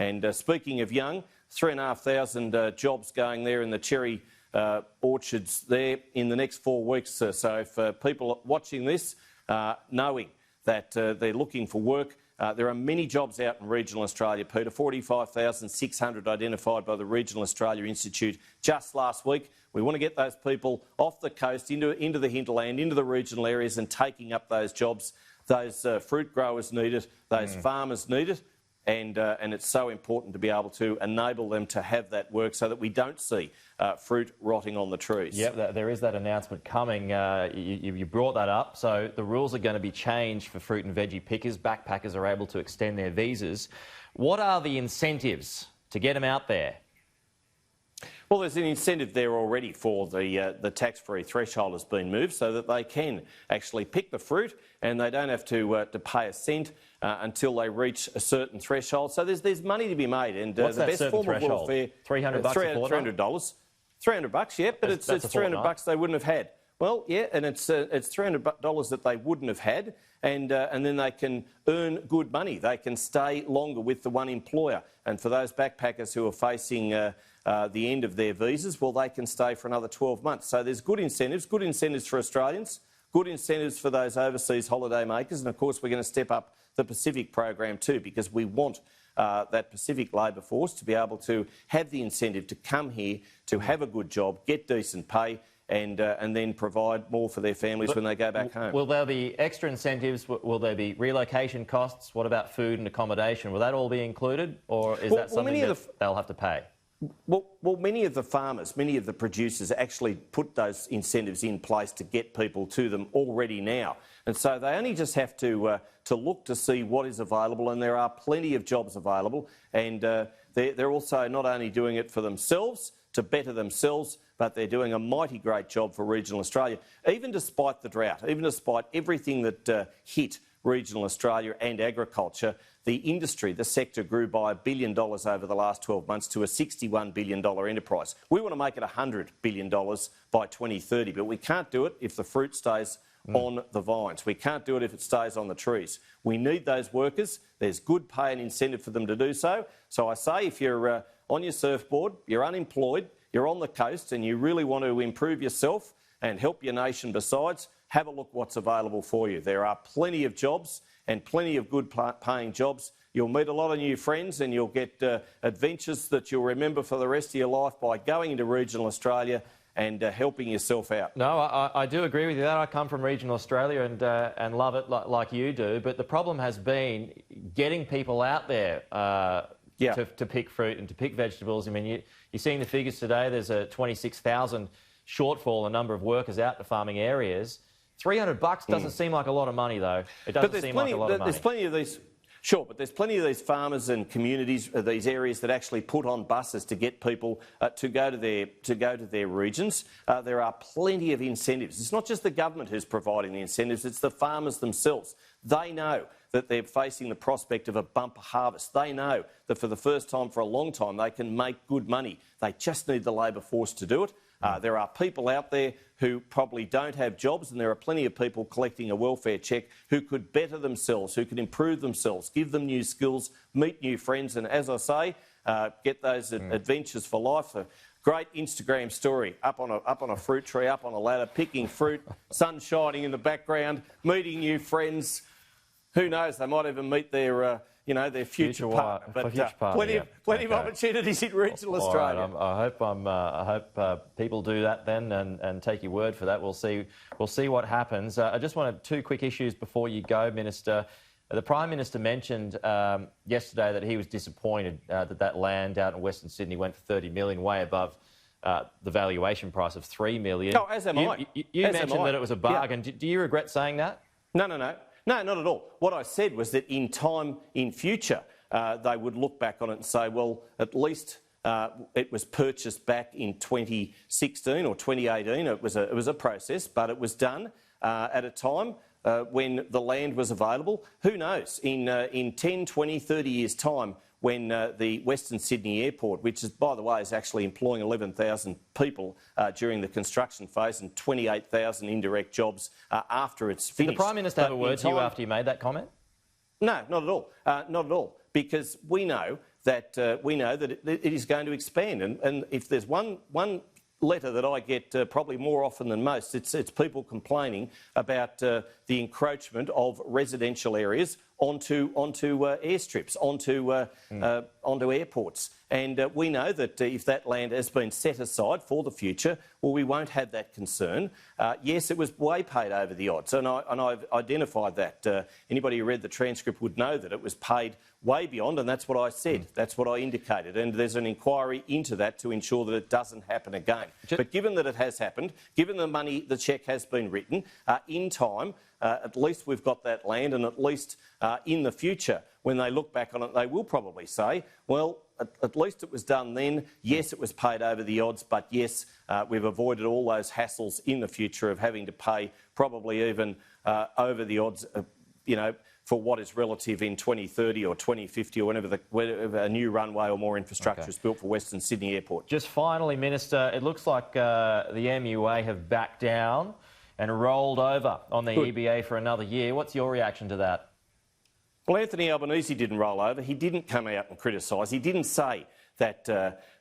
And speaking of young, 3,500 jobs going there in the cherry orchards there in the next 4 weeks. So if people watching this, knowing that they're looking for work, there are many jobs out in regional Australia, Peter. 45,600 identified by the Regional Australia Institute just last week. We want to get those people off the coast into the hinterland, into the regional areas and taking up those jobs. Those fruit growers need it, those farmers need it, and it's so important to be able to enable them to have that work so that we don't see fruit rotting on the trees. Yep, there is that announcement coming. You brought that up. So the rules are going to be changed for fruit and veggie pickers. Backpackers are able to extend their visas. What are the incentives to get them out there? Well, there's an incentive there already for the tax-free threshold has been moved so that they can actually pick the fruit and they don't have to pay a cent until they reach a certain threshold. So there's money to be made, and what's the that best form threshold? of welfare, $300 $300, $300, yeah, but it's $300 they wouldn't have had. Well, yeah, and it's $300 that they wouldn't have had, and then they can earn good money. They can stay longer with the one employer. And for those backpackers who are facing the end of their visas, well, they can stay for another 12 months. So there's good incentives for Australians, good incentives for those overseas holiday makers, and of course we're going to step up the Pacific program too, because we want that Pacific labour force to be able to have the incentive to come here, to have a good job, get decent pay, and then provide more for their families when they go back home. Will there be extra incentives? Will there be relocation costs? What about food and accommodation? Will that all be included, or is that something that they'll have to pay? Well, many of the farmers, many of the producers actually put those incentives in place to get people to them already now. And so they only just have to look to see what is available, and there are plenty of jobs available. And they're also not only doing it for themselves, to better themselves, but they're doing a mighty great job for regional Australia. Even despite the drought, even despite everything that hit regional Australia and agriculture, the industry, the sector grew by $1 billion over the last 12 months to a $61 billion enterprise. We want to make it $100 billion by 2030, but we can't do it if the fruit stays on the vines. We can't do it if it stays on the trees. We need those workers. There's good pay and incentive for them to do so. So I say if you're on your surfboard, you're unemployed, you're on the coast and you really want to improve yourself and help your nation besides, have a look what's available for you. There are plenty of jobs and plenty of good paying jobs. You'll meet a lot of new friends and you'll get adventures that you'll remember for the rest of your life by going into regional Australia and helping yourself out. No, I do agree with you that. I come from regional Australia and love it like you do, but the problem has been getting people out there to pick fruit and to pick vegetables. I mean, you're seeing the figures today. There's a 26,000 shortfall in number of workers out to farming areas. $300 doesn't seem like a lot of money, though. It doesn't seem like a lot of money. There's plenty of these. Sure, but there's plenty of these farmers and communities, these areas that actually put on buses to get people to go to their regions. There are plenty of incentives. It's not just the government who's providing the incentives; it's the farmers themselves. They know that they're facing the prospect of a bumper harvest. They know that for the first time for a long time they can make good money. They just need the labour force to do it. There are people out there who probably don't have jobs, and there are plenty of people collecting a welfare check who could better themselves, who could improve themselves, give them new skills, meet new friends, and as I say, get those adventures for life. A great Instagram story up on a fruit tree, up on a ladder, picking fruit, sun shining in the background, meeting new friends. Who knows? They might even meet their their future partner. But plenty of opportunities in regional Australia. I hope people do that then and take your word for that. We'll see what happens. I just wanted 2 quick issues before you go, Minister. The Prime Minister mentioned yesterday that he was disappointed that land out in Western Sydney went for $30 million, way above the valuation price of $3 million. Oh, as am I. You mentioned that it was a bargain. Yeah. Do you regret saying that? No. No, not at all. What I said was that in future, they would look back on it and say, well, at least it was purchased back in 2016 or 2018. It was a process, but it was done at a time when the land was available. Who knows? In 10, 20, 30 years' time, when the Western Sydney Airport, which is, by the way, is actually employing 11,000 people during the construction phase and 28,000 indirect jobs after it's finished. Did the Prime Minister have a word to you after you made that comment? No, not at all. Not at all. Because we know that we know that it is going to expand. And if there's one letter that I get probably more often than most, it's people complaining about the encroachment of residential areas onto airstrips, onto airports. And we know that if that land has been set aside for the future, well, we won't have that concern. Yes, it was way paid over the odds, and I've identified that. Anybody who read the transcript would know that it was paid way beyond, and that's what I said. That's what I indicated. And there's an inquiry into that to ensure that it doesn't happen again. But given that it has happened, given the cheque has been written, in time, at least we've got that land, and at least in the future, when they look back on it, they will probably say, well, at least it was done then. Yes, it was paid over the odds, but yes, we've avoided all those hassles in the future of having to pay probably even over the odds, for what is relative in 2030 or 2050 or whenever a new runway or more infrastructure is built for Western Sydney Airport. Just finally, Minister, it looks like the MUA have backed down and rolled over on the EBA for another year. What's your reaction to that? Well, Anthony Albanese didn't roll over. He didn't come out and criticise. He didn't say that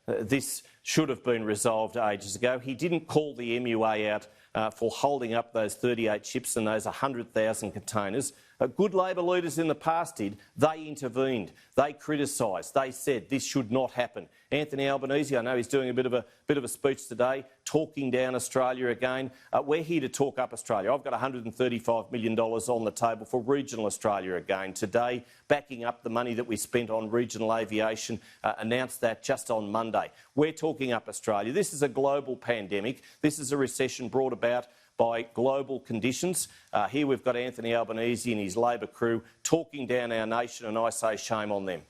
this should have been resolved ages ago. He didn't call the MUA out for holding up those 38 ships and those 100,000 containers. Good Labor leaders in the past did. They intervened. They criticised. They said this should not happen. Anthony Albanese, I know he's doing a bit of a speech today, talking down Australia again. We're here to talk up Australia. I've got $135 million on the table for regional Australia again today, backing up the money that we spent on regional aviation. Announced that just on Monday. We're talking up Australia. This is a global pandemic. This is a recession brought about by global conditions. Here we've got Anthony Albanese and his Labor crew talking down our nation, and I say shame on them.